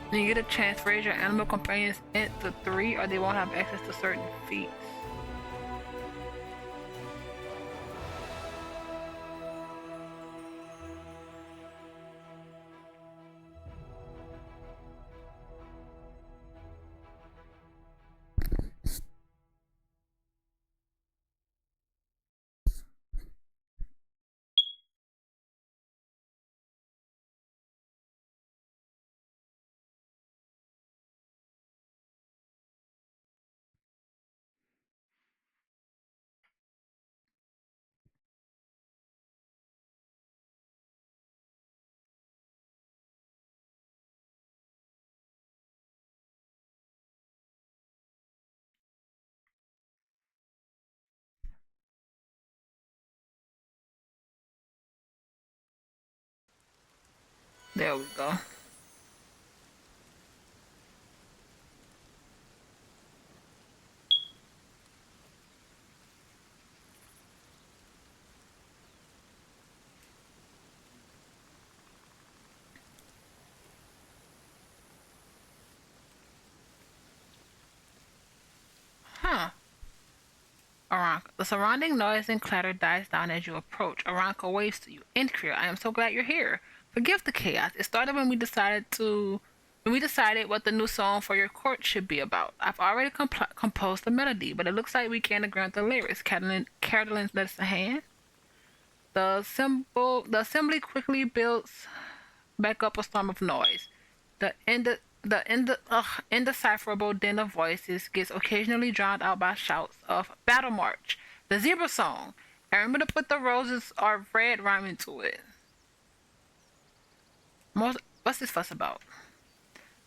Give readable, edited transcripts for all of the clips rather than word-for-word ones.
When you get a chance, raise your animal companions int to 3 or they won't have access to certain feats. There we go. Huh. Aranka. The surrounding noise and clatter dies down as you approach. Aranka waves to you. Incria, I am so glad you're here. Forgive the chaos. It started when we decided what the new song for your court should be about. I've already composed the melody, but it looks like we can't agree on the lyrics. Catalin lends a hand. The assembly quickly builds back up a storm of noise. The indecipherable din of voices gets occasionally drowned out by shouts of "Battle March," the zebra song, and remember to put the roses or red rhyme into it. What's this fuss about?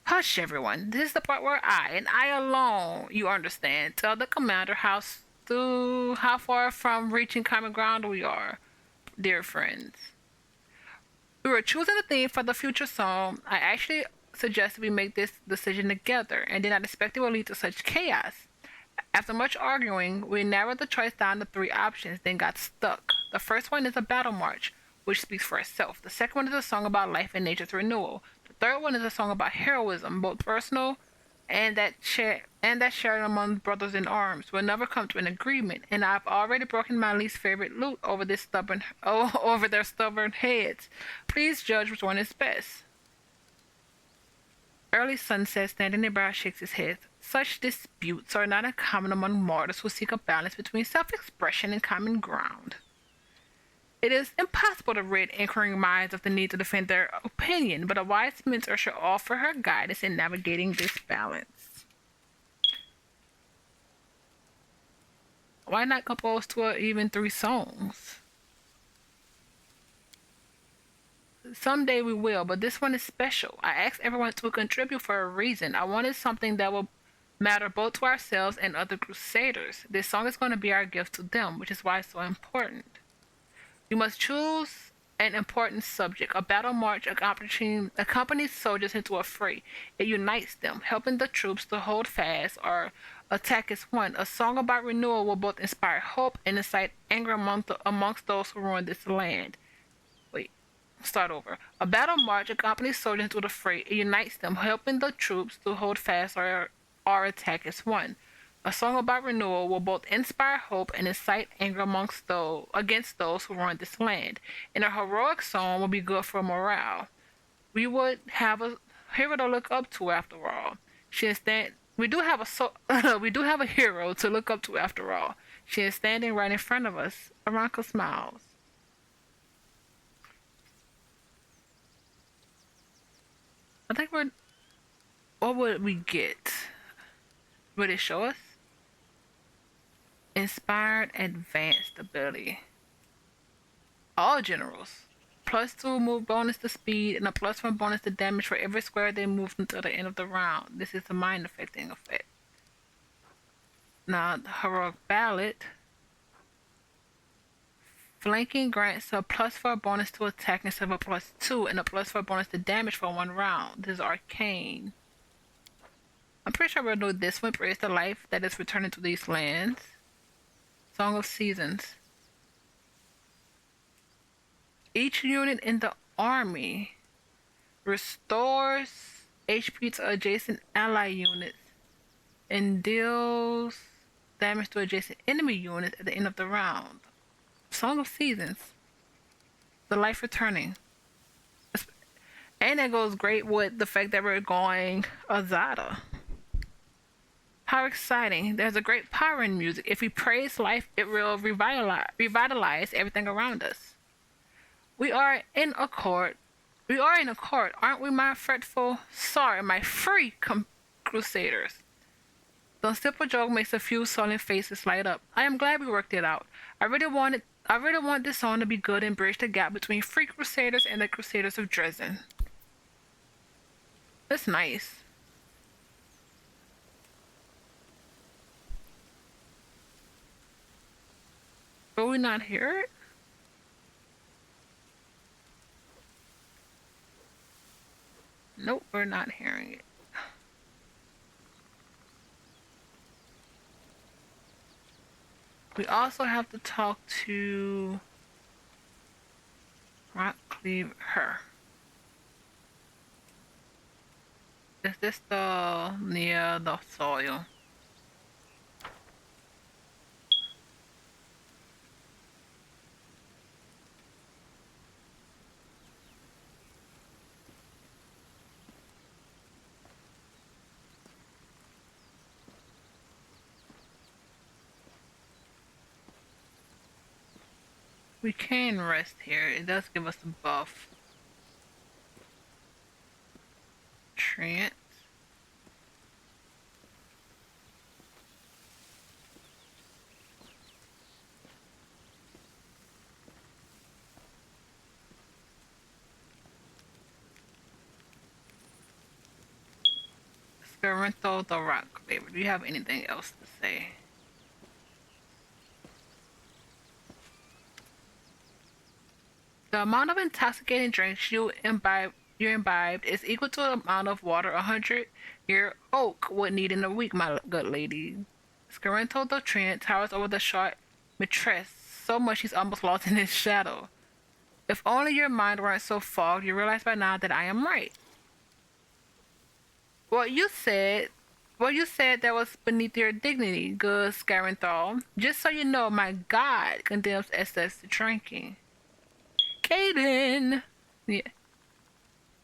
Hush, everyone. This is the part where I, and I alone, you understand, tell the commander how far from reaching common ground we are, dear friends. We were choosing the theme for the future song. I actually suggested we make this decision together and did not expect it would lead to such chaos. After much arguing, we narrowed the choice down to 3 options, then got stuck. The first one is a battle march, which speaks for itself. The second one is a song about life and nature's renewal. The third one is a song about heroism, both personal and that shared among brothers in arms. We'll never come to an agreement, and I've already broken my least favorite lute over over their stubborn heads. Please judge which one is best. Early Sunset, standing nearby, shakes his head. Such disputes are not uncommon among mortals who seek a balance between self-expression and common ground. It is impossible to rid inquiring minds of the need to defend their opinion, but a wise mentor should offer her guidance in navigating this balance. Why not compose even 3 songs? Someday we will, but this one is special. I asked everyone to contribute for a reason. I wanted something that will matter both to ourselves and other crusaders. This song is going to be our gift to them, which is why it's so important. We must choose an important subject. A battle march accompanies soldiers into a fray. It unites them, helping the troops to hold fast or attack as one. A song about renewal will both inspire hope and incite anger amongst those who ruin this land. Wait, start over. A battle march accompanies soldiers into the fray. It unites them, helping the troops to hold fast or attack as one. A song about renewal will both inspire hope and incite anger against those who run this land. And a heroic song will be good for morale. We would have a hero to look up to after all. She is stand. We do have we do have a hero to look up to after all. She is standing right in front of us. Aranka smiles. I think we're. What would we get? Would it show us? Inspired advanced ability. All generals. +2 move bonus to speed and a +1 bonus to damage for every square they move until the end of the round. This is a mind affecting effect. Now, the heroic ballot. Flanking grants a +4 bonus to attack instead of a +2 and a +4 bonus to damage for 1 round. This is arcane. I'm pretty sure we'll know this one. Praise the life that is returning to these lands. Song of Seasons. Each unit in the army restores HP to adjacent ally units and deals damage to adjacent enemy units at the end of the round. Song of Seasons. The Life Returning. And that goes great with the fact that we're going Azada. How exciting. There's a great power in music. If we praise life, it will revitalize everything around us. We are in accord. We are in accord, aren't we, my fretful, sorry, my free crusaders? The simple joke makes a few sullen faces light up. I am glad we worked it out. I really want this song to be good and bridge the gap between free crusaders and the crusaders of Dresden. That's nice. Will we not hear it? Nope, we're not hearing it. We also have to talk to Rockcleave her. Is this the near the soil? We can rest here. It does give us a buff. Trance. Scarinthal the Rock Baby. Do you have anything else to say? The amount of intoxicating drinks you imbibed is equal to the amount of water a 100-year oak would need in a week, my good lady. Scarinthal the Treant towers over the short mistress so much he's almost lost in his shadow. If only your mind weren't so fogged, you realize by now that I am right. What you said that was beneath your dignity, good Scarinthal. Just so you know, my God condemns excess to drinking. Caden! Yeah.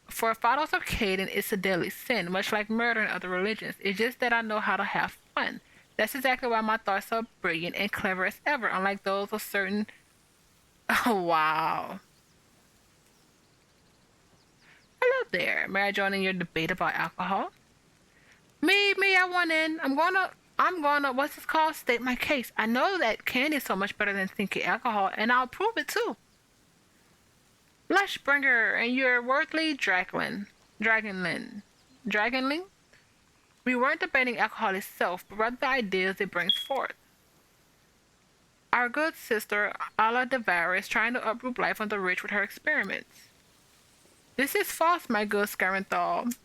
For followers of Caden, it's a deadly sin, much like murder in other religions. It's just that I know how to have fun. That's exactly why my thoughts are brilliant and clever as ever, unlike those of certain... Oh, wow. Hello there. May I join in your debate about alcohol? Me, I want in. I'm gonna, what's this called? State my case. I know that candy is so much better than stinky alcohol, and I'll prove it too. Lushbringer and your worldly Dragonling. We weren't debating alcohol itself, but rather the ideas it brings forth. Our good sister, Ala Devara, is trying to uproot life on the rich with her experiments. This is false, my good Scarinthal.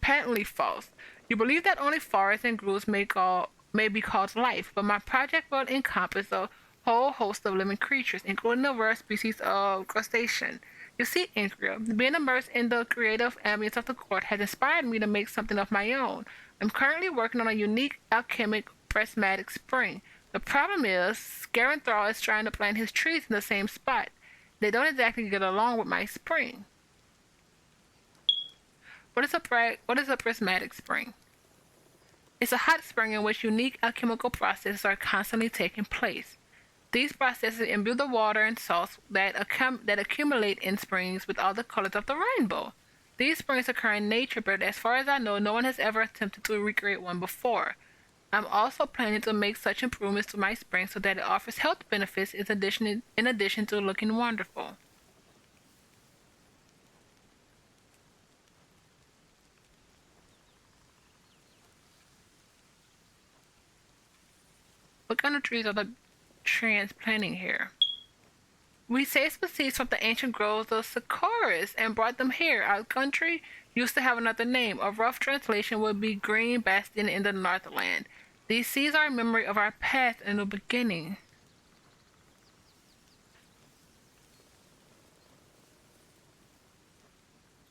Patently false. You believe that only forests and grooves may be called life, but my project will encompass a whole host of living creatures, including a rare species of crustacean. You see, Incria, being immersed in the creative ambience of the court has inspired me to make something of my own. I'm currently working on a unique alchemic prismatic spring. The problem is, Scarinthal is trying to plant his trees in the same spot. They don't exactly get along with my spring. What is a prismatic spring? It's a hot spring in which unique alchemical processes are constantly taking place. These processes imbue the water and salts that accumulate in springs with all the colors of the rainbow. These springs occur in nature, but as far as I know, no one has ever attempted to recreate one before. I'm also planning to make such improvements to my spring so that it offers health benefits in addition to looking wonderful. What kind of trees are the transplanting here? We saved species from the ancient groves of Sycoris and brought them here. Our country used to have another name. A rough translation would be Green Bastion in the Northland. These seeds are a memory of our past and the beginning.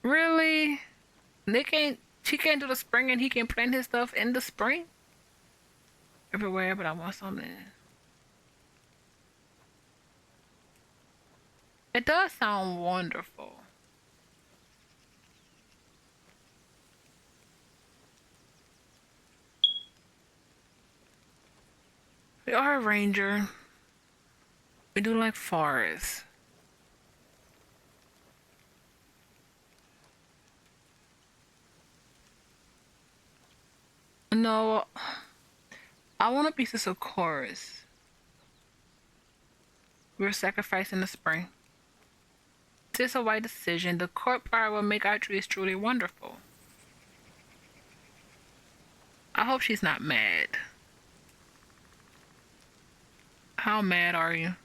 Really? They can't. She can't do the spring, and he can plant his stuff in the spring everywhere. But I want something. It does sound wonderful. We are a ranger. We do like forests. No, I want a piece of chorus. We're sacrificing the spring. This is a wise decision. The court power will make our trees truly wonderful. I hope she's not mad. How mad are you?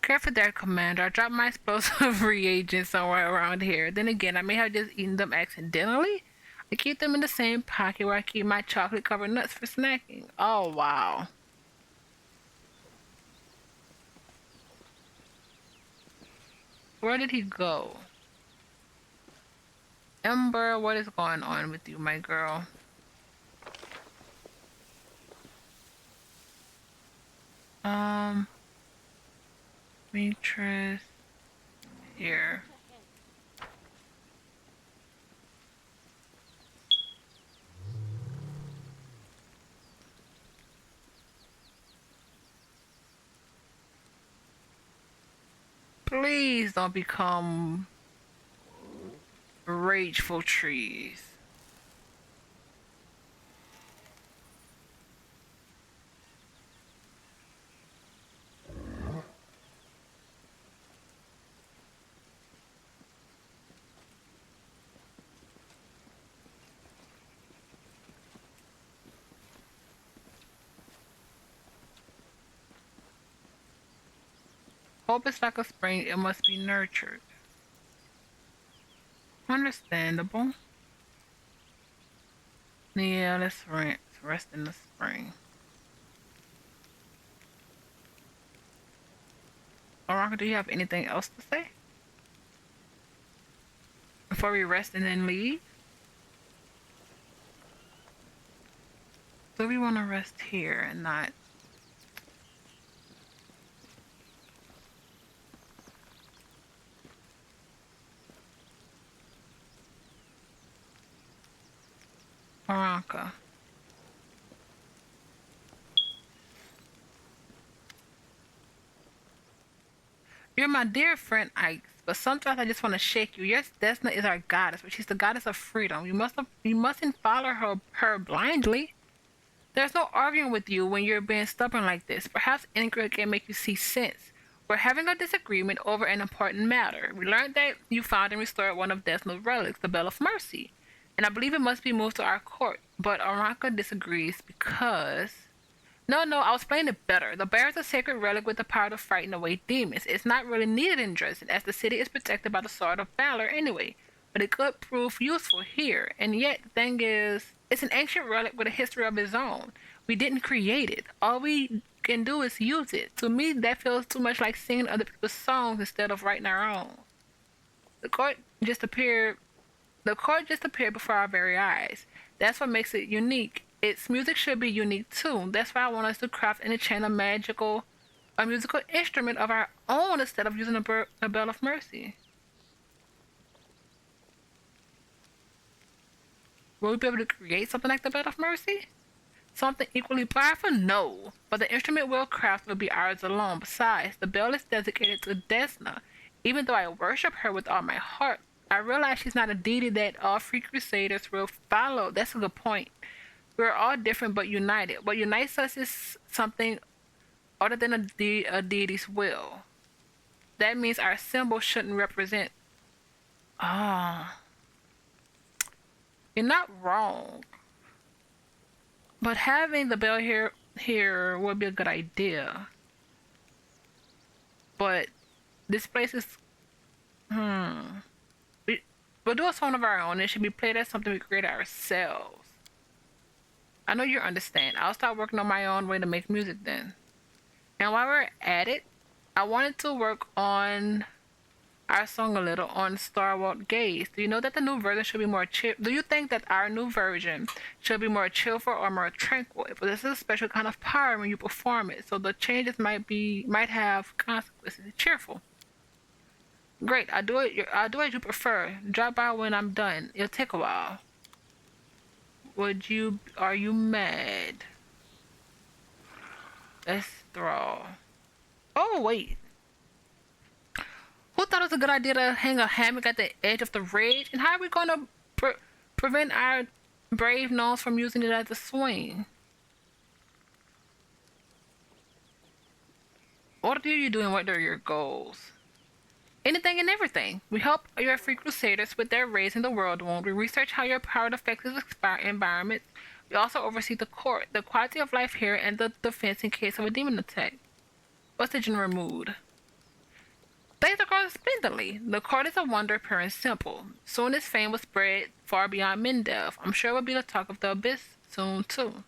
Careful there, Commander. I dropped my explosive reagents somewhere around here. Then again, I may have just eaten them accidentally. I keep them in the same pocket where I keep my chocolate-covered nuts for snacking. Oh, wow. Where did he go? Ember, what is going on with you, my girl? Um, Beatrice. Here. Please don't become rageful trees. Hope is like a spring, it must be nurtured. Understandable. Yeah, let's rest in the spring. Aranka, do you have anything else to say? Before we rest and then leave? So we want to rest here and not... Aranka. You're my dear friend Ike, but sometimes I just want to shake you. Yes, Desna is our goddess, but she's the goddess of freedom. You mustn't follow her blindly. There's no arguing with you when you're being stubborn like this. Perhaps Incria can make you see sense. We're having a disagreement over an important matter. We learned that you found and restored one of Desna's relics, the Bell of Mercy, and I believe it must be moved to our court. But Aranka disagrees because no, I'll explain it better. The bear is a sacred relic with the power to frighten away demons. It's not really needed in Dresden, as the city is protected by the Sword of Valor anyway. But it could prove useful here. And yet, the thing is, it's an ancient relic with a history of its own. We didn't create it. All we can do is use it. To me, that feels too much like singing other people's songs instead of writing our own. The court just appeared. The court just appeared before our very eyes. That's what makes it unique. Its music should be unique too. That's why I want us to craft and enchant a musical instrument of our own instead of using a bell of mercy. Will we be able to create something like the bell of mercy? Something equally powerful? No. But the instrument we'll craft will be ours alone. Besides, the bell is dedicated to Desna. Even though I worship her with all my heart, I realize she's not a deity that all free crusaders will follow. That's a good point. We're all different but united. What unites us is something other than a deity's will. That means our symbol shouldn't represent. Ah, you're not wrong. But having the bell here would be a good idea. But this place is we'll do a song of our own. It should be played as something we create ourselves. I know you understand. I'll start working on my own way to make music then. And while we're at it, I wanted to work on our song a little on Star Wars Gaze. Do you know that the new version should be more chill? Do you think that our new version should be more cheerful or more tranquil? But this is a special kind of power when you perform it, so the changes might have consequences. Cheerful. Great. I'll do it you prefer. Drop by when I'm done. It'll take a while. Would you? Are you mad? Let's throw. Oh wait. Who thought it was a good idea to hang a hammock at the edge of the ridge? And how are we going to prevent our brave gnomes from using it as a swing? What are you doing? What are your goals? Anything and everything. We help your free crusaders with their raising the world wound. We research how your power affects the environment. We also oversee the court, the quality of life here, and the defense in case of a demon attack. What's the general mood? Things are going splendidly. The court is a wonder, pure and simple. Soon its fame will spread far beyond Mendev. I'm sure it will be the talk of the abyss soon, too.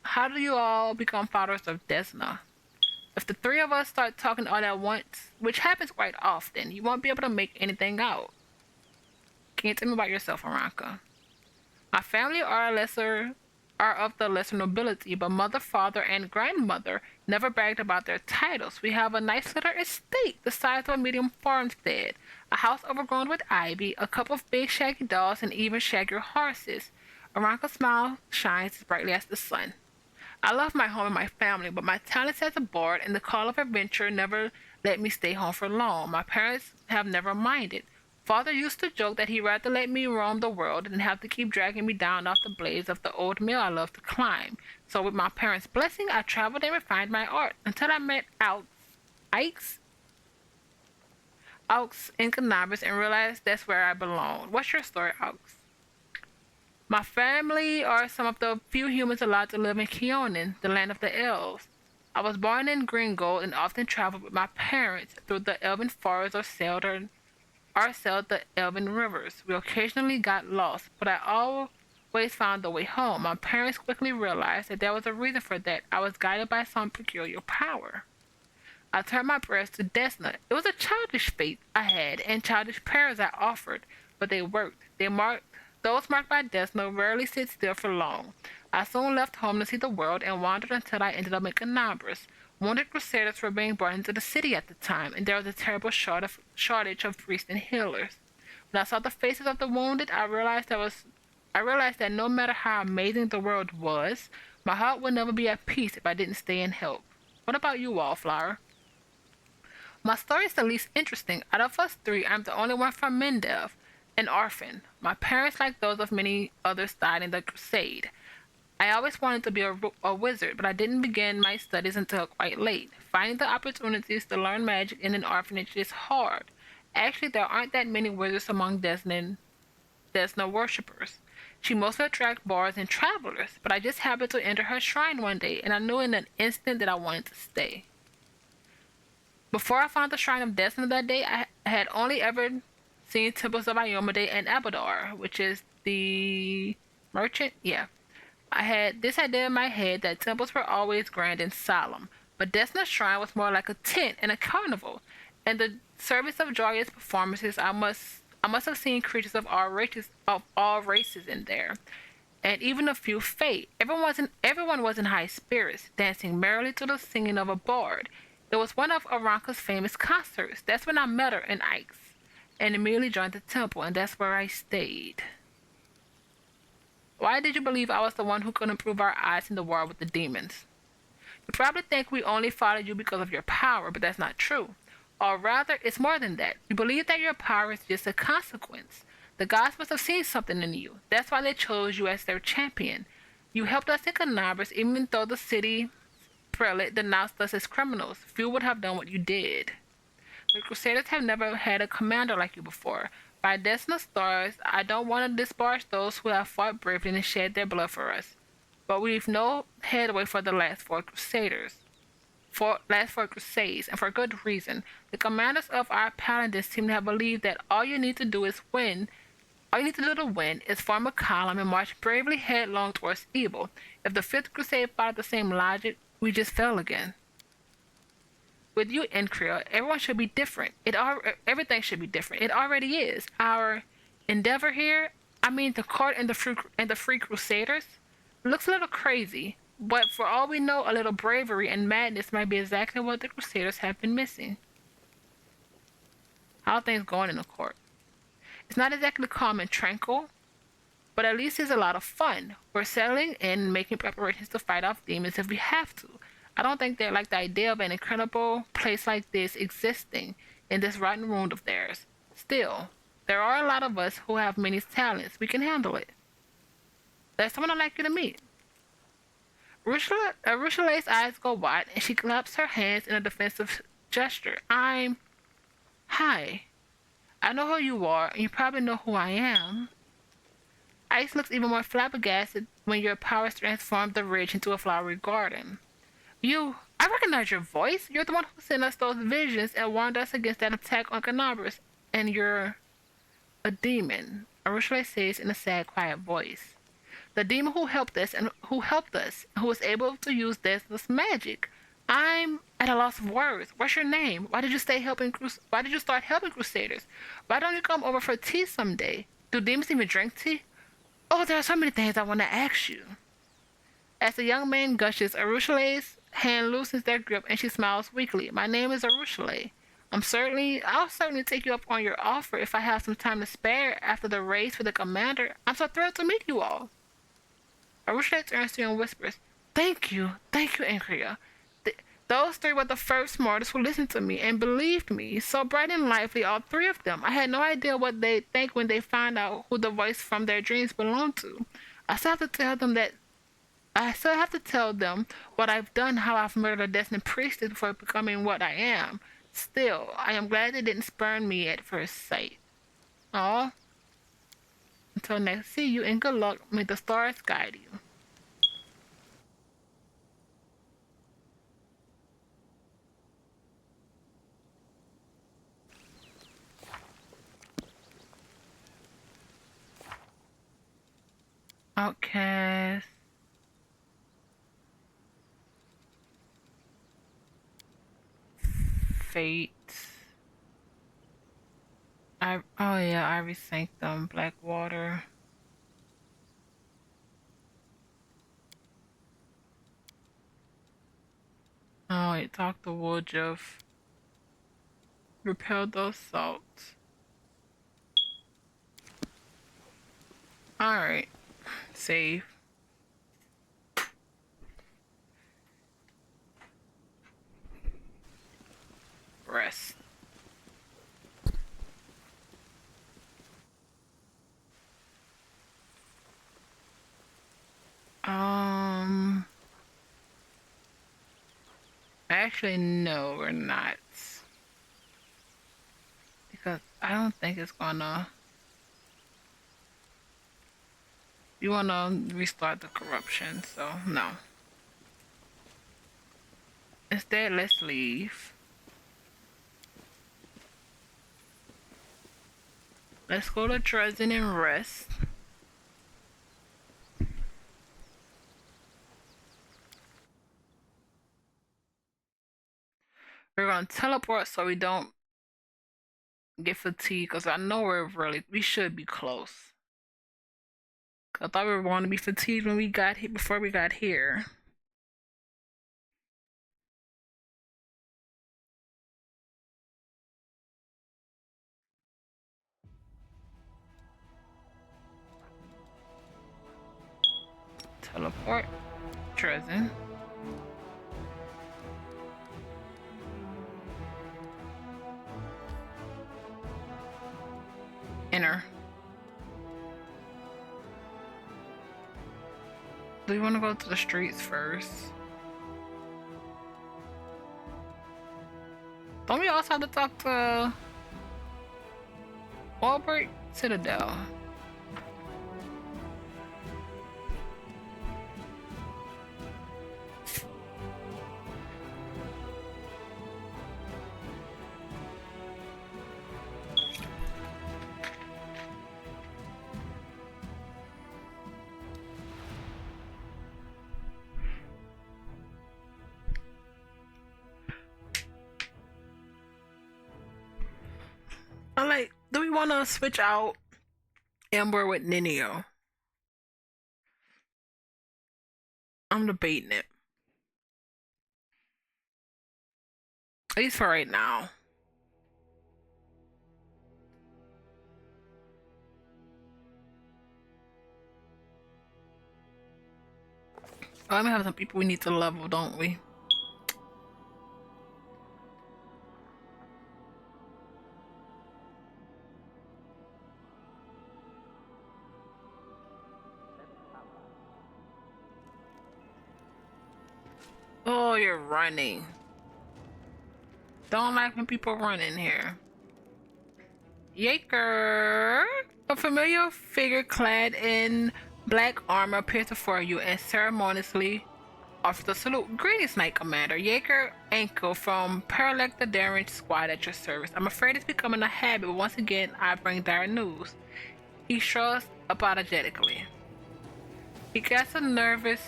How do you all become followers of Desna? If the three of us start talking all at once, which happens quite often, you won't be able to make anything out. Can you tell me about yourself, Aranka? My family are of the lesser nobility, but mother, father, and grandmother never bragged about their titles. We have a nice little estate, the size of a medium farmstead, a house overgrown with ivy, a couple of big shaggy dogs, and even shaggier horses. Aranka's smile shines as brightly as the sun. I love my home and my family, but my talents as a bard and the call of adventure never let me stay home for long. My parents have never minded. Father used to joke that he'd rather let me roam the world than have to keep dragging me down off the blades of the old mill I love to climb. So with my parents' blessing, I traveled and refined my art until I met Ikes in Cannabis and realized that's where I belong. What's your story, Ikes? My family are some of the few humans allowed to live in Keonan, the land of the elves. I was born in Gringold and often traveled with my parents through the elven forests or sailed the elven rivers. We occasionally got lost, but I always found a way home. My parents quickly realized that there was a reason for that. I was guided by some peculiar power. I turned my prayers to Desna. It was a childish faith I had and childish prayers I offered, but they worked. Those marked by Desna rarely sit still for long. I soon left home to see the world and wandered until I ended up in Canabras. Wounded crusaders were being brought into the city at the time, and there was a terrible shortage of priests and healers. When I saw the faces of the wounded, I realized that no matter how amazing the world was, my heart would never be at peace if I didn't stay and help. What about you, Wallflower? My story is the least interesting. Out of us three, I'm the only one from Mendev, an orphan. My parents, like those of many others, died in the crusade. I always wanted to be a wizard, but I didn't begin my studies until quite late. Finding the opportunities to learn magic in an orphanage is hard. Actually, there aren't that many wizards among Desna worshippers. She mostly attracts bards and travelers, but I just happened to enter her shrine one day, and I knew in an instant that I wanted to stay. Before I found the shrine of Desna that day, I had only ever seen temples of Iomade and Abadar, which is the merchant. Yeah. I had this idea in my head that temples were always grand and solemn, but Desna's shrine was more like a tent and a carnival. In the service of joyous performances, I must have seen creatures of all races in there, and even a few fae. Everyone was in high spirits, dancing merrily to the singing of a bard. It was one of Aranka's famous concerts. That's when I met her in Ikes, and immediately joined the temple, and that's where I stayed. Why did you believe I was the one who could improve our odds in the war with the demons? You probably think we only followed you because of your power, but that's not true. Or rather, it's more than that. You believe that your power is just a consequence. The gods must have seen something in you. That's why they chose you as their champion. You helped us in Canabras, even though the city prelate denounced us as criminals. Few would have done what you did. The Crusaders have never had a commander like you before. By Desna's stars, I don't want to disparage those who have fought bravely and shed their blood for us. But we've no headway for the last four crusades, and for good reason. The commanders of our paladins seem to have believed that all you need to do to win is form a column and march bravely headlong towards evil. If the Fifth Crusade followed the same logic, we just fell again. With you, Incria, everyone should be different. Everything should be different. It already is. Our endeavor here, I mean, the court and the free crusaders, looks a little crazy. But for all we know, a little bravery and madness might be exactly what the crusaders have been missing. How are things going in the court? It's not exactly calm and tranquil, but at least it's a lot of fun. We're settling in and making preparations to fight off demons if we have to. I don't think they like the idea of an incredible place like this existing in this rotten wound of theirs. Still, there are a lot of us who have many talents. We can handle it. There's someone I'd like you to meet. Rushalay's eyes go wide and she claps her hands in a defensive gesture. Hi. I know who you are, and you probably know who I am. Ice looks even more flabbergasted when your powers transform the ridge into a flowery garden. I recognize your voice. You're the one who sent us those visions and warned us against that attack on Canabras. And you're a demon, Arusha says in a sad, quiet voice. The demon who helped us and who was able to use deathless magic. I'm at a loss of words. What's your name? Why did you start helping Crusaders? Why don't you come over for tea someday? Do demons even drink tea? Oh, there are so many things I want to ask you. As the young man gushes, Arushale's hand loosens their grip and she smiles weakly. My name is Arushale. I'll certainly take you up on your offer if I have some time to spare after the race for the commander. I'm so thrilled to meet you all. Arushale turns to you and whispers, Thank you, Incria. Those three were the first mortals who listened to me and believed me. So bright and lively, all three of them. I had no idea what they'd think when they find out who the voice from their dreams belonged to. I still have to tell them what I've done, how I've murdered a destined priestess before becoming what I am. Still, I am glad they didn't spurn me at first sight. Aw. Until next, see you and good luck. May the stars guide you. Outcast. Fate. Oh yeah, I resynced them. Blackwater. Oh, it talked to Woodruff. Repel the assault. Alright. Save. Rest. Actually, no, we're not. Because I don't think it's gonna. You wanna restart the corruption, so no. Instead, let's leave. Let's go to Dresden and rest. We're gonna teleport so we don't get fatigued, because I know we should be close. I thought we were going to be fatigued when we got here, before we got here. Teleport. Dresden. Enter. Do you want to go to the streets first? Don't we also have to talk to Albert Citadel? do we want to switch out Amber with Ninio? I'm debating it. At least for right now. Oh, we have some people we need to level, don't we? Oh, you're running. Don't like when people run in here. Yaker! A familiar figure clad in black armor appears before you and ceremoniously offers a salute. Greetings, Knight Commander. Yaker Anko from Paralek the Daring Squad at your service. I'm afraid it's becoming a habit, but once again, I bring dire news. He shrugs apologetically. He casts a nervous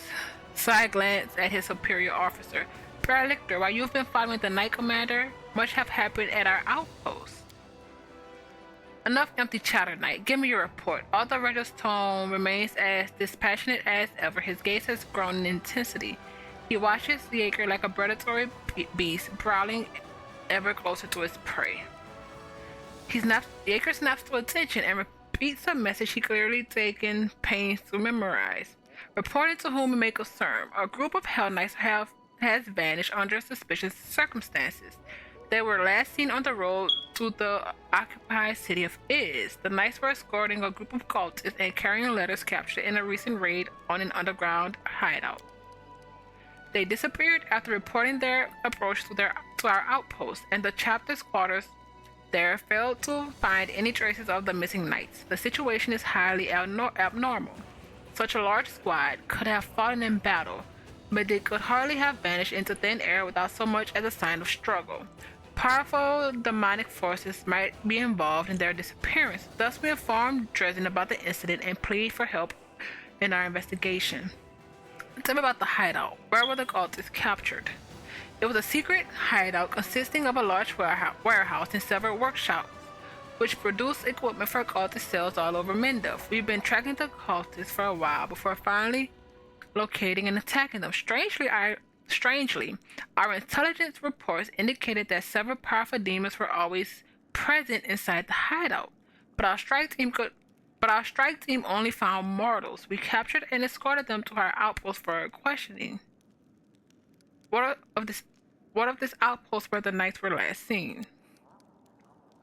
side glance at his superior officer. Paralictor, while you've been following the Knight Commander, much have happened at our outpost. Enough empty chatter, Knight. Give me your report. Although Rego's tone remains as dispassionate as ever, his gaze has grown in intensity. He watches Jaeger like a predatory beast, prowling ever closer to his prey. Jaeger snaps to attention and repeats a message he clearly taken pains to memorize. Reporting to whom it may concern, a group of Hell Knights has vanished under suspicious circumstances. They were last seen on the road to the occupied city of Iz. The Knights were escorting a group of cultists and carrying letters captured in a recent raid on an underground hideout. They disappeared after reporting their approach to our outpost, and the chapter's quarters there failed to find any traces of the missing Knights. The situation is highly abnormal. Such a large squad could have fallen in battle, but they could hardly have vanished into thin air without so much as a sign of struggle. Powerful demonic forces might be involved in their disappearance. Thus, we informed Dresden about the incident and plead for help in our investigation. Tell me about the hideout. Where were the cultists captured? It was a secret hideout consisting of a large warehouse and several workshops, which produced equipment for cultist sales all over Mendef. We've been tracking the cultists for a while before finally locating and attacking them. Strangely, our intelligence reports indicated that several powerful demons were always present inside the hideout, but our strike team only found mortals. We captured and escorted them to our outpost for questioning. What of this outpost where the knights were last seen?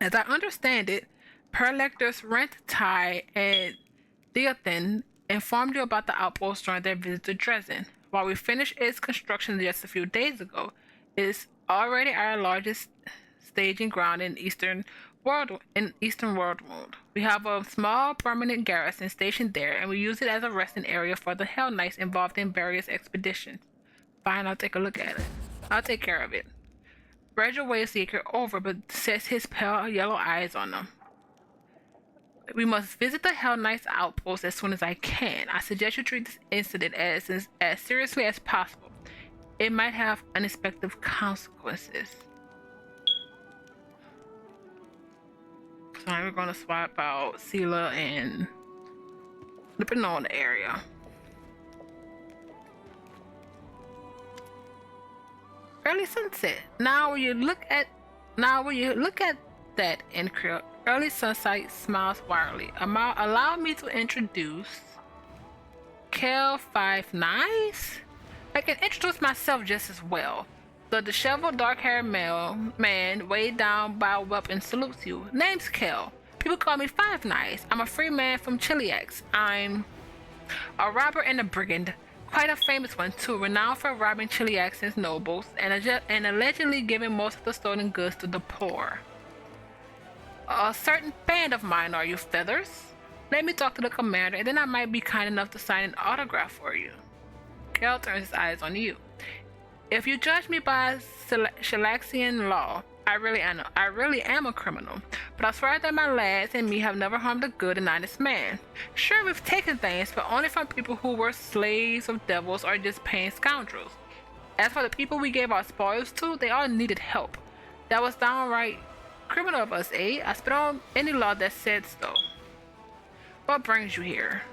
As I understand it, Paralectors Rentai and Diathin informed you about the outpost during their visit to Dresden. While we finished its construction just a few days ago, it is already our largest staging ground in Eastern Worldwound. We have a small permanent garrison stationed there, and we use it as a resting area for the Hell Knights involved in various expeditions. Fine, I'll take a look at it. I'll take care of it. Roger waves Seeker over, but sets his pale yellow eyes on them. We must visit the Hell Knights outpost as soon as I can. I suggest you treat this incident as seriously as possible. It might have unexpected consequences. So now we're going to swap out Sela and flipping on the area. Early sunset. Now when you look at that Incria, early sunset smiles wildly. Allow me to introduce Kel 5 Nice. I can introduce myself just as well. The disheveled dark-haired man weighed down by a weapon salutes you. Name's Kel. People call me Five Nice. I'm a free man from Chiliax. I'm a robber and a brigand. Quite a famous one too, renowned for robbing Chiliax's nobles and allegedly giving most of the stolen goods to the poor. A certain fan of mine, are you, Feathers? Let me talk to the commander, and then I might be kind enough to sign an autograph for you. Kel turns his eyes on you. If you judge me by Shalaxian law, I really am a criminal, but I swear that my lads and me have never harmed a good and honest man. Sure, we've taken things, but only from people who were slaves of devils or just paying scoundrels. As for the people we gave our spoils to, they all needed help. That was downright Criminal of us, eh? I spit on any law that said so. What brings you here?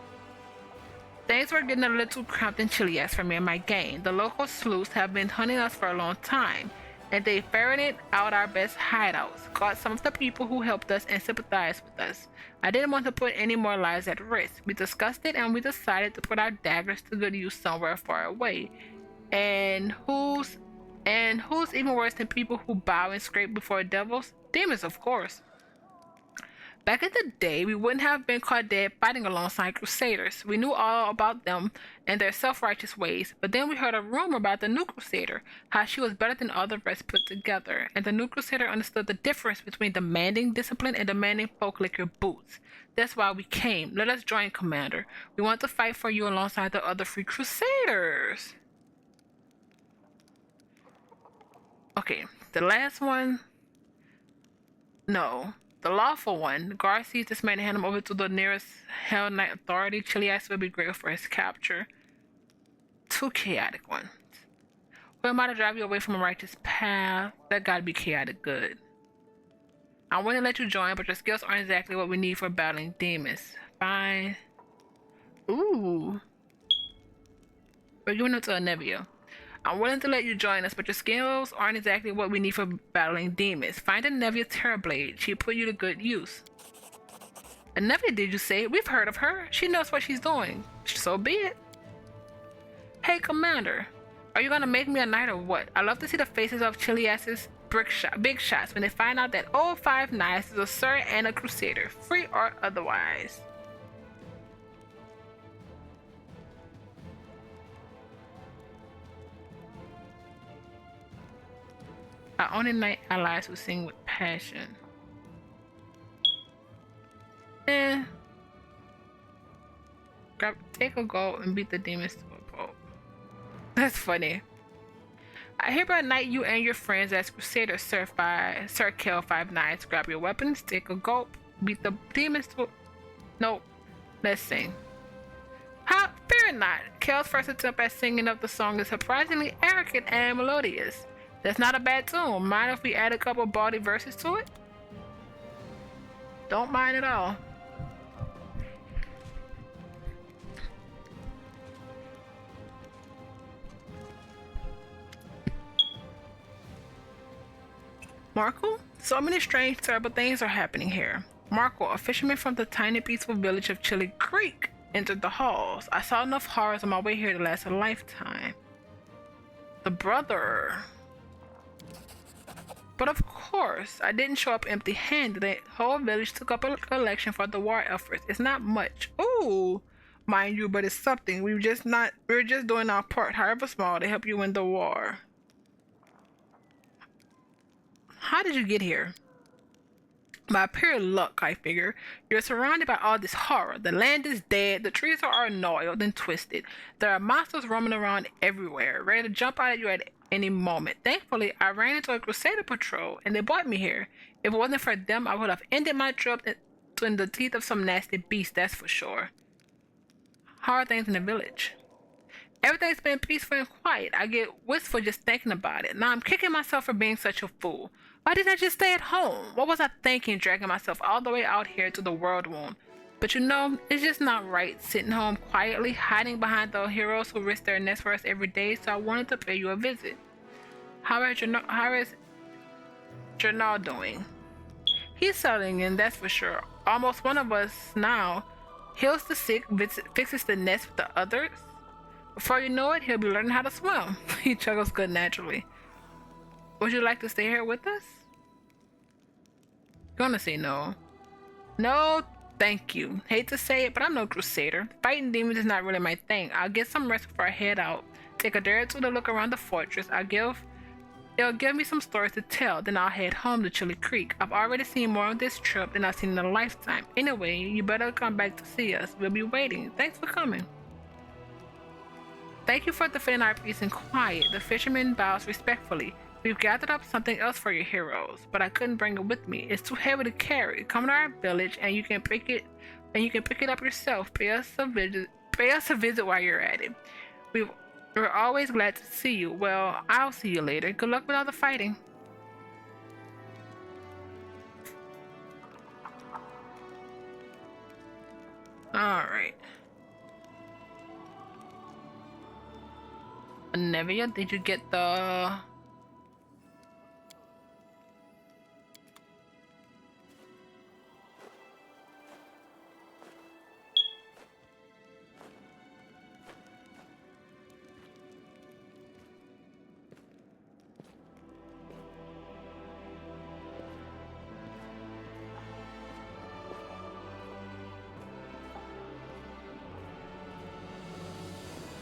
Things were getting a little cramped and chilly for me and my gang. The local sleuths have been hunting us for a long time, and they ferreted out our best hideouts, caught some of the people who helped us and sympathized with us. I didn't want to put any more lives at risk. We discussed it and we decided to put our daggers to good use somewhere far away. And who's even worse than people who bow and scrape before devils? Demons, of course. Back in the day, we wouldn't have been caught dead fighting alongside crusaders. We knew all about them and their self-righteous ways, but then we heard a rumor about the new crusader, how she was better than all the rest put together, and the new crusader understood the difference between demanding discipline and demanding folk lick your boots. That's why we came. Let us join, Commander. We want to fight for you alongside the other free crusaders. Okay, the last one. No. The lawful one. Guard sees this man and hand him over to the nearest Hell Knight authority. Chilias will be grateful for his capture. Two chaotic ones. Who am I to drive you away from a righteous path? That gotta be chaotic good. I want to let you join, but your skills aren't exactly what we need for battling demons. Fine. Ooh. We're giving it to a Nevia. I'm willing to let you join us, but your skills aren't exactly what we need for battling demons. Find a Nevia Terrorblade. She'll put you to good use. A Nevia, did you say? We've heard of her. She knows what she's doing. So be it. Hey, Commander. Are you gonna make me a knight or what? I love to see the faces of Chilias's big shots when they find out that all 5 knights is a sir and a crusader, free or otherwise. Our only knight allies who sing with passion. Take a goal and beat the demons to a pulp. That's funny. I hereby knight you and your friends as crusaders, Sir Kill 5 knights. Grab your weapons, take a gulp, beat the demons to a... Nope. Let's sing. Fear not. Kel's first attempt at singing of the song is surprisingly arrogant and melodious. That's not a bad tune. Mind if we add a couple bawdy verses to it? Don't mind at all. Marco? So many strange, terrible things are happening here. Marco, a fisherman from the tiny, peaceful village of Chili Creek, entered the halls. I saw enough horrors on my way here to last a lifetime. The brother... But of course, I didn't show up empty-handed. The whole village took up a collection for the war efforts. It's not much. Ooh, mind you, but it's something. We're just doing our part, however small, to help you win the war. How did you get here? By pure luck, I figure. You're surrounded by all this horror. The land is dead. The trees are gnarled and twisted. There are monsters roaming around everywhere, ready to jump out at you at any moment. Thankfully, I ran into a crusader patrol and they brought me here. If it wasn't for them, I would have ended my trip in the teeth of some nasty beast, that's for sure. How are things in the village? Everything's been peaceful and quiet. I get wistful just thinking about it. Now I'm kicking myself for being such a fool. Why didn't I just stay at home? What was I thinking, dragging myself all the way out here to the world wound? But you know, it's just not right sitting home quietly, hiding behind the heroes who risk their necks for us every day, so I wanted to pay you a visit. How is Journal doing? He's settling in, that's for sure. Almost one of us now. Heals the sick, fixes the nest with the others. Before you know it, he'll be learning how to swim. He chuckles good naturally. Would you like to stay here with us? Gonna say no. No, thank you. Hate to say it, but I'm no crusader. Fighting demons is not really my thing. I'll get some rest before I head out. Take a day or two to look around the fortress. They'll give me some stories to tell, then I'll head home to Chili Creek. I've already seen more of this trip than I've seen in a lifetime. Anyway, you better come back to see us. We'll be waiting. Thanks for coming. Thank you for defending our peace and quiet. The fisherman bows respectfully. We've gathered up something else for your heroes, but I couldn't bring it with me. It's too heavy to carry. Come to our village and you can pick it up yourself. Pay us a visit while you're at it. We're always glad to see you. Well, I'll see you later. Good luck with all the fighting. Alright. Nevia, did you get the...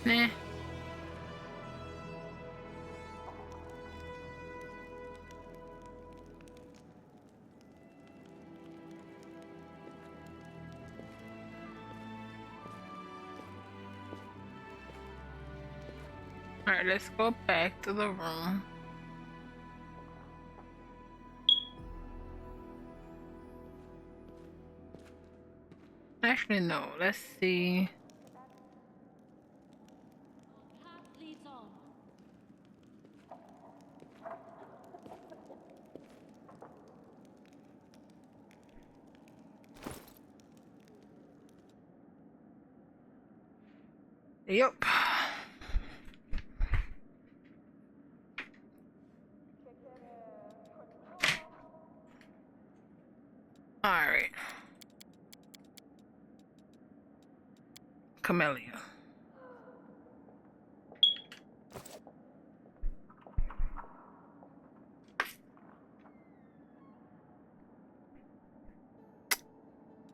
Nah. Alright, let's go back to the room. Actually, no. Let's see. Yep. Alright. Camellia.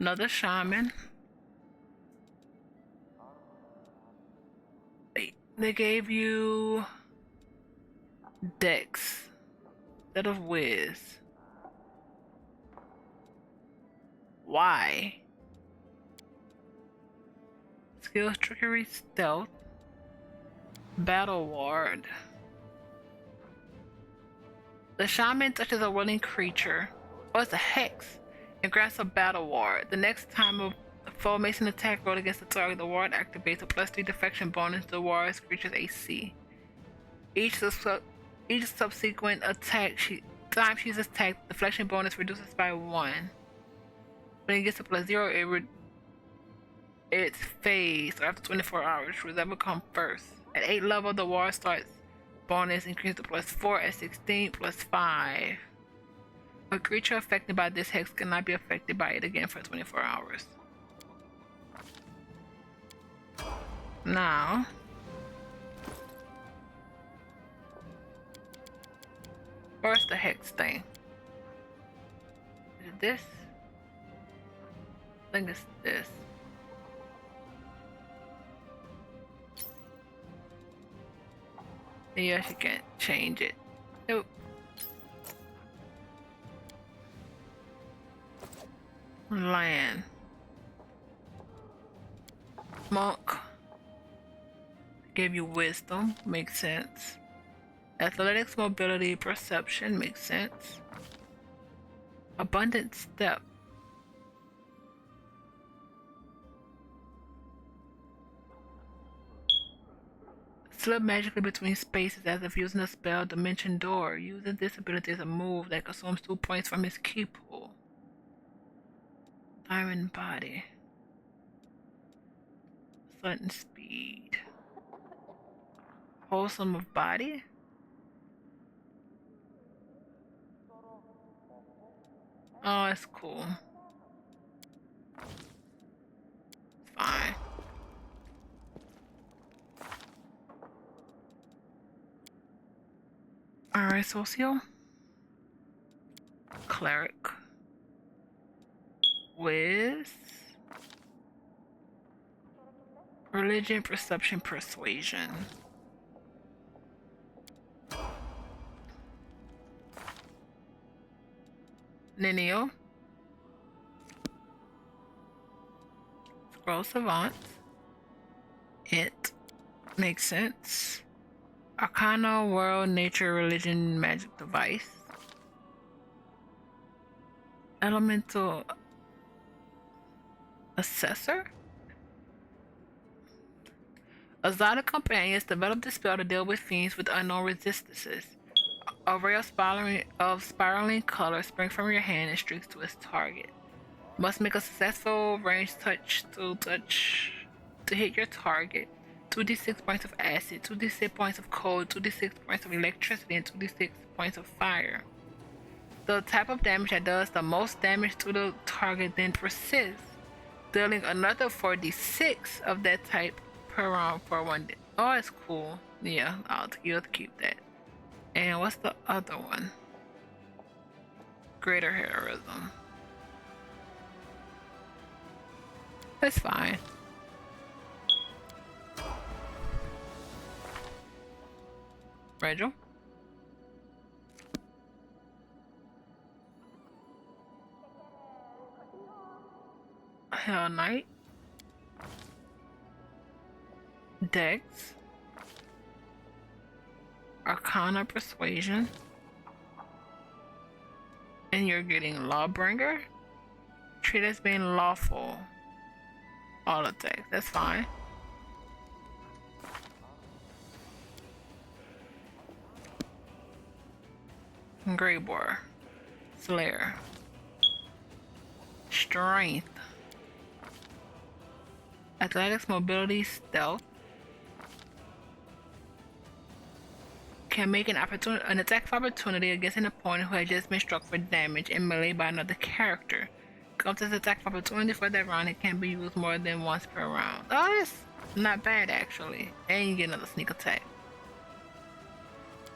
Another shaman. They gave you Dex instead of Wiz. Why? Skills, trickery, stealth, battle ward. The shaman touches a willing creature, or it's a hex, and grants a battle ward. The next time a foe makes an attack roll against the target, the ward activates a +3 defection bonus to the ward's creature's AC. Each subsequent time she's attacked, the deflection bonus reduces by 1. When it gets to +0, its phase, or after 24 hours, whichever comes first. At 8 level, the ward starts bonus increases to +4, at 16, +5. A creature affected by this hex cannot be affected by it again for 24 hours. Now, where's the hex thing? Is it this? I think it's this. Yes, you can't change it. Nope. Land. Monk. Gave you wisdom. Makes sense. Athletics, mobility, perception. Makes sense. Abundant step. Slip magically between spaces as if using a spell Dimension Door. Using this ability as a move that consumes 2 points from his key pool. Diamond Body. Sudden Speed. Wholesome of Body. Oh, that's cool. Fine. Alright, Socio. Cleric. Wiz. Religion, perception, persuasion. Lineal. Scroll Savant. It. Makes sense. Arcana, World, Nature, Religion, Magic Device. Elemental Assessor. Exotic companions develop the spell to deal with fiends with unknown resistances. A ray of spiraling color spring from your hand and streaks to its target. Must make a successful range touch to hit your target. 2d6 points of acid, 2d6 points of cold, 2d6 points of electricity, and 2d6 points of fire. The type of damage that does the most damage to the target then persists, dealing another 4d6 of that type per round for one day. Oh, it's cool. Yeah, you'll keep that. And what's the other one? Greater heroism. That's fine. Rachel? Hell Knight. Dex. Arcana Persuasion. And you're getting Lawbringer. Treat as being lawful. All attacks. That's fine. Greybor. Slayer. Strength. Athletics, mobility, stealth. Can make an attack of opportunity against an opponent who has just been struck for damage and melee by another character. Counts as attack of opportunity for that round. It can be used more than once per round. Oh, that's not bad actually. And you get another sneak attack.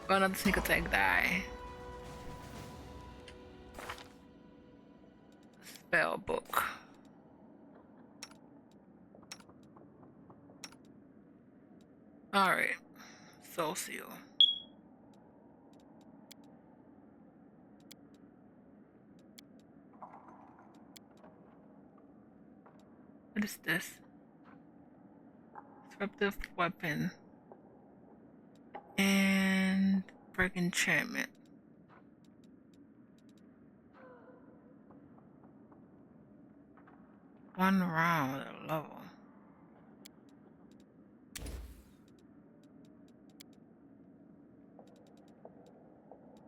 Or another sneak attack die. Spell book. Alright. Soul Seal. What is this? Disruptive weapon. And break enchantment. One round at a level.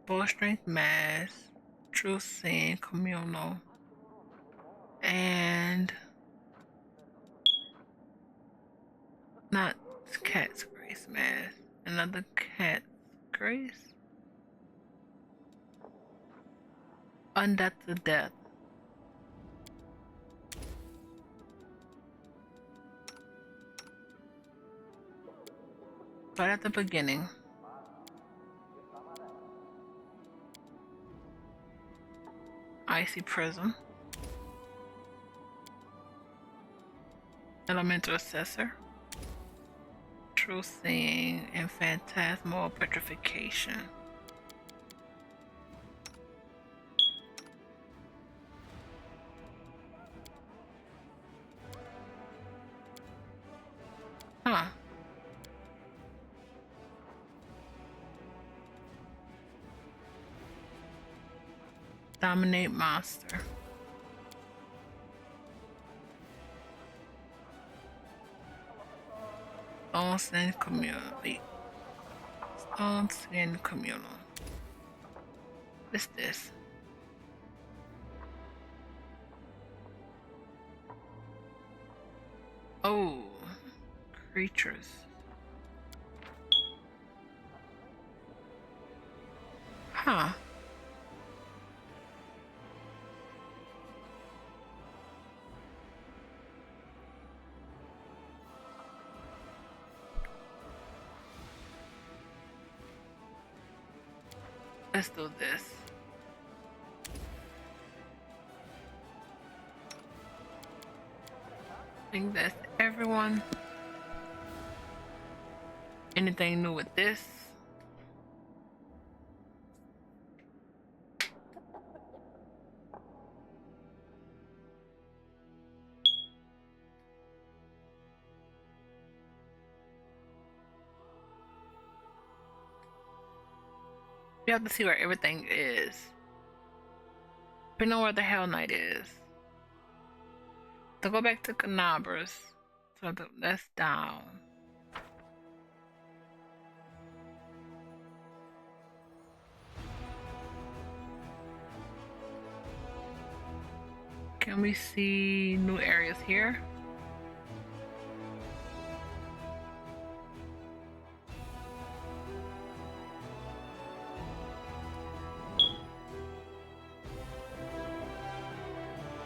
Full strength mass, true sin, communal, and not cat's grace mass. Another cat's grace. Undeath to death. Right at the beginning. Icy Prism. Elemental Assessor. True Seeing and Phantasmal Petrification. Huh. Dominate monster. Stones and community. Stones and communal. What's this? Oh, creatures. Huh. Let's do this. I think that's everyone. Anything new with this? You have to see where everything is. We know where the Hell Knight is. So go back to Canabras. So that's down. Can we see new areas here?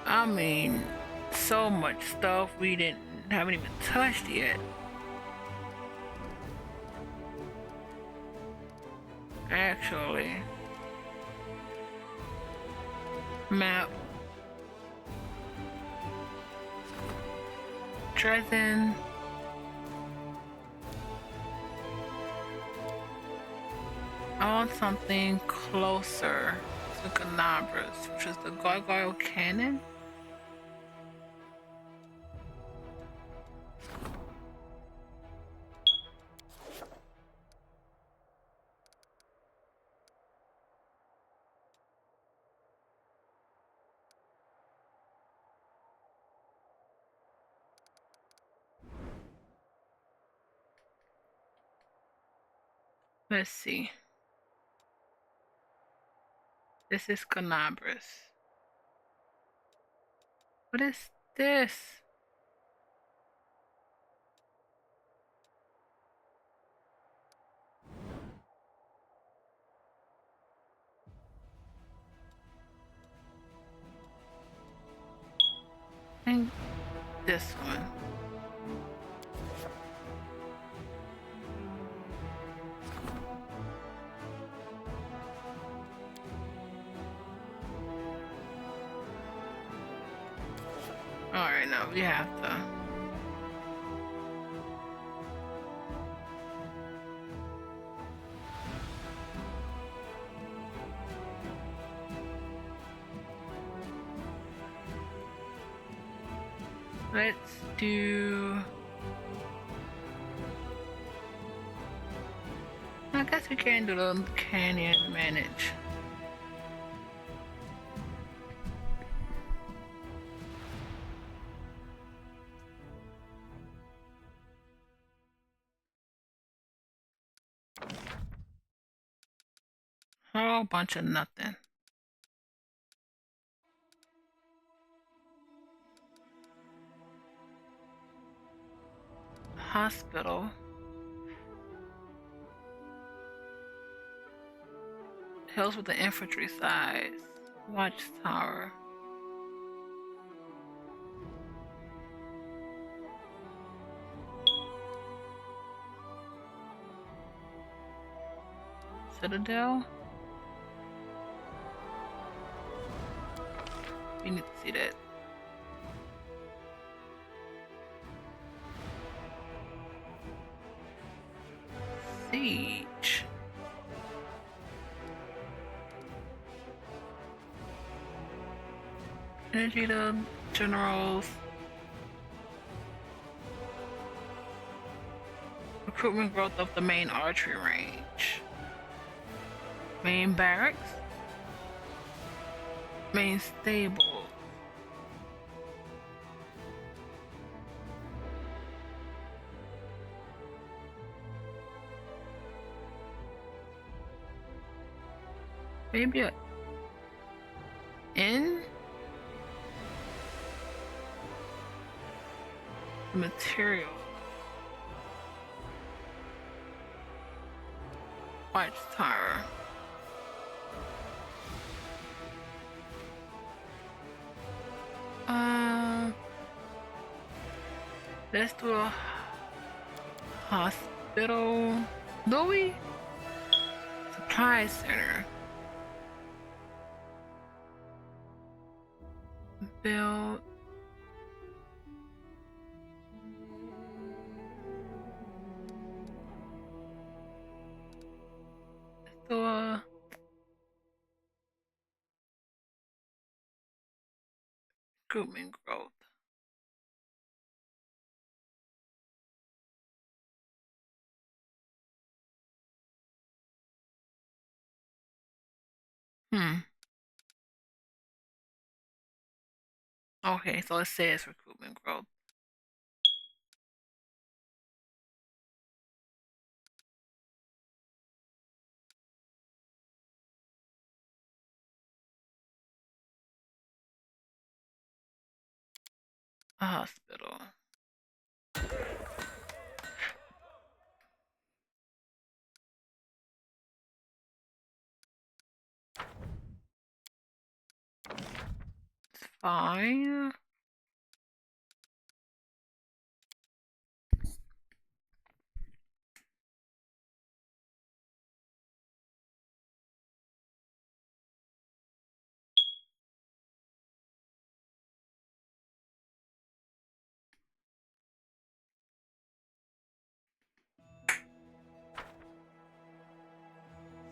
I mean, so much stuff we haven't even touched yet. Actually, map, Dresden. I want something closer to Canabras, which is the Gargoyle Cannon. Let's see. This is Canabras. What is this? And this one. Alright, now we have to. Let's do. I guess we can do the canyon manage. A whole bunch of nothing. Hospital. Hills with the infantry size. Watchtower. Citadel. We need to see that. Siege. Energy to generals. Recruitment growth of the main archery range. Main barracks. Main stable. Maybe a inn? Material. Watchtower. Let's do a hospital. Do we? Supply center. Build. Let's do a recruitment growth. Okay, so it says recruitment growth. A hospital. It's fine.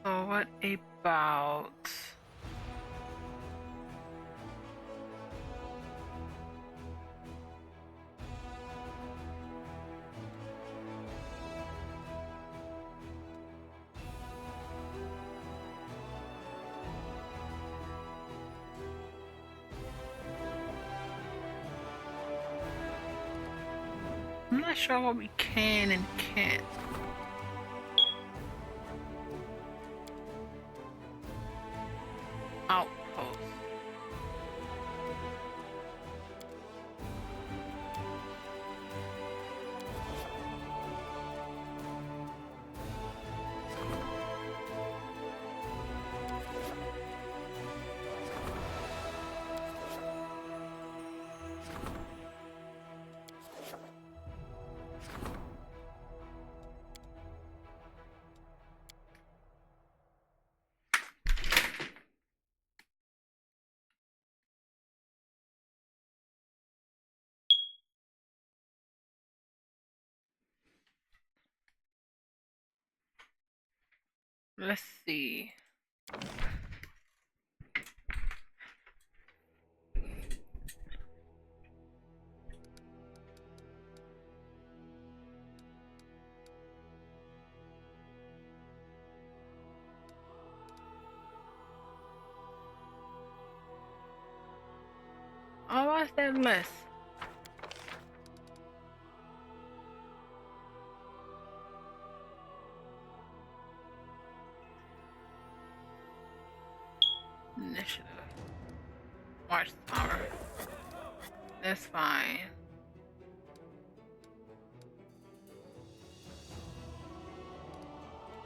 So what about... I'm not sure what we can and can't. Outpost. Let's see. Oh, what's that less? Initiative. March Tower. That's fine.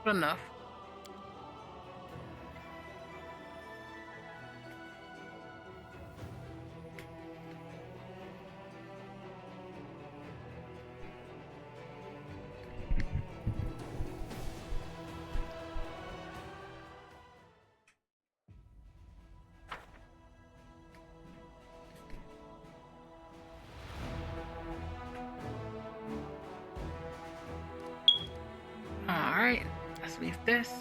Good enough. Alright, let's leave this.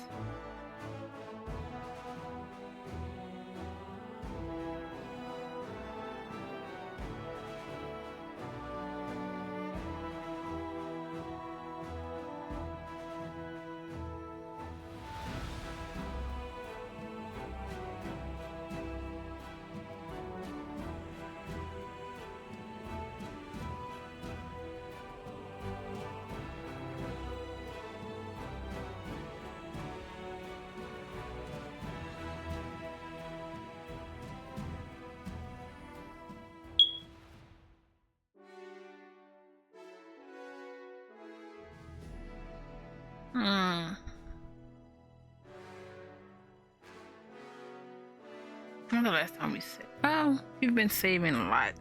When the last time we saved? Well, we've been saving a lot.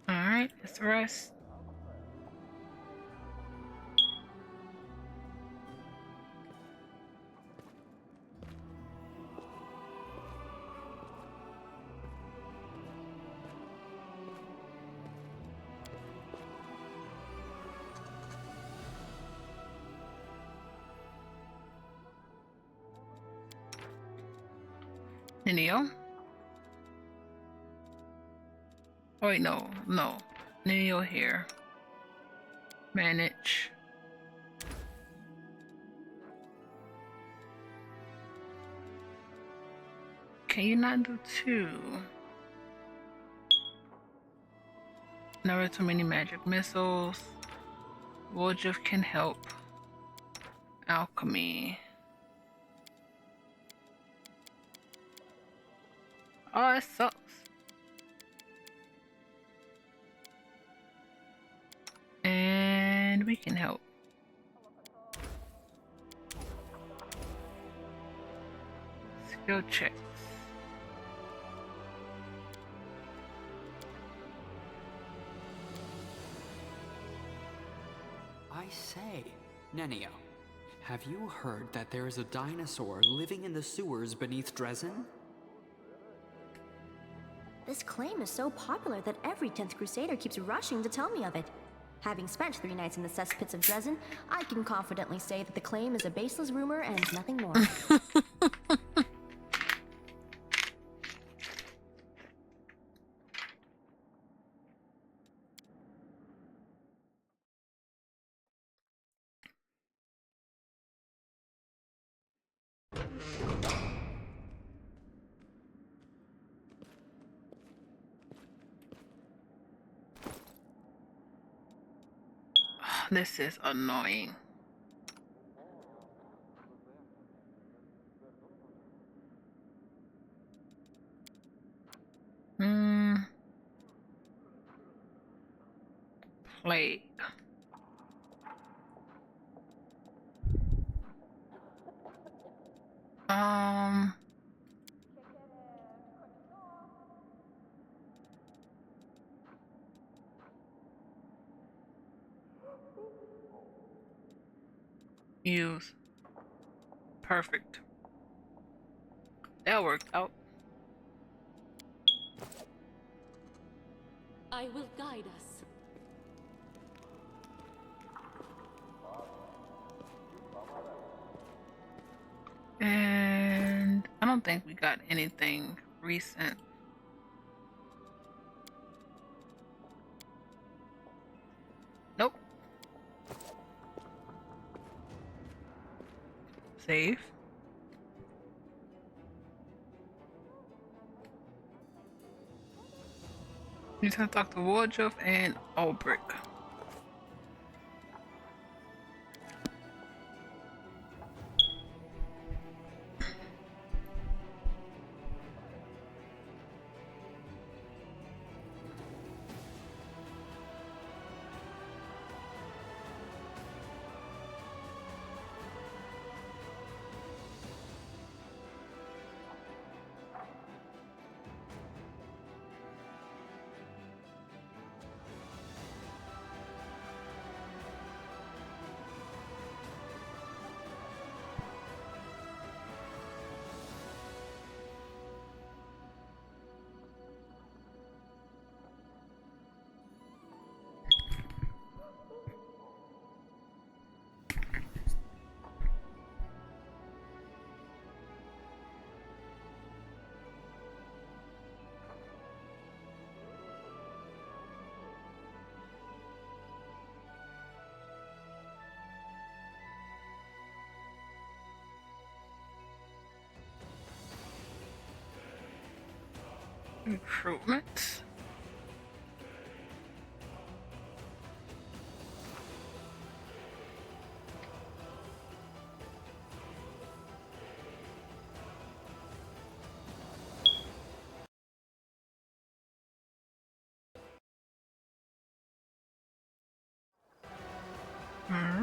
Alright, let's rest. Neo? Oh wait, no. Neo here. Manage. Can you not do 2? Never too many magic missiles. Woljif can help. Alchemy. Oh, it sucks. And we can help. Skill checks. I say, Nenio, have you heard that there is a dinosaur living in the sewers beneath Dresden? This claim is so popular that every 10th Crusader keeps rushing to tell me of it. Having spent 3 nights in the cesspits of Dresden, I can confidently say that the claim is a baseless rumor and nothing more. This is annoying. Plague. Use. Perfect. That worked out. I will guide us. And I don't think we got anything recent. Nope. Save. You need to talk to Woljif and Ulbrich. Recruitment. Alright.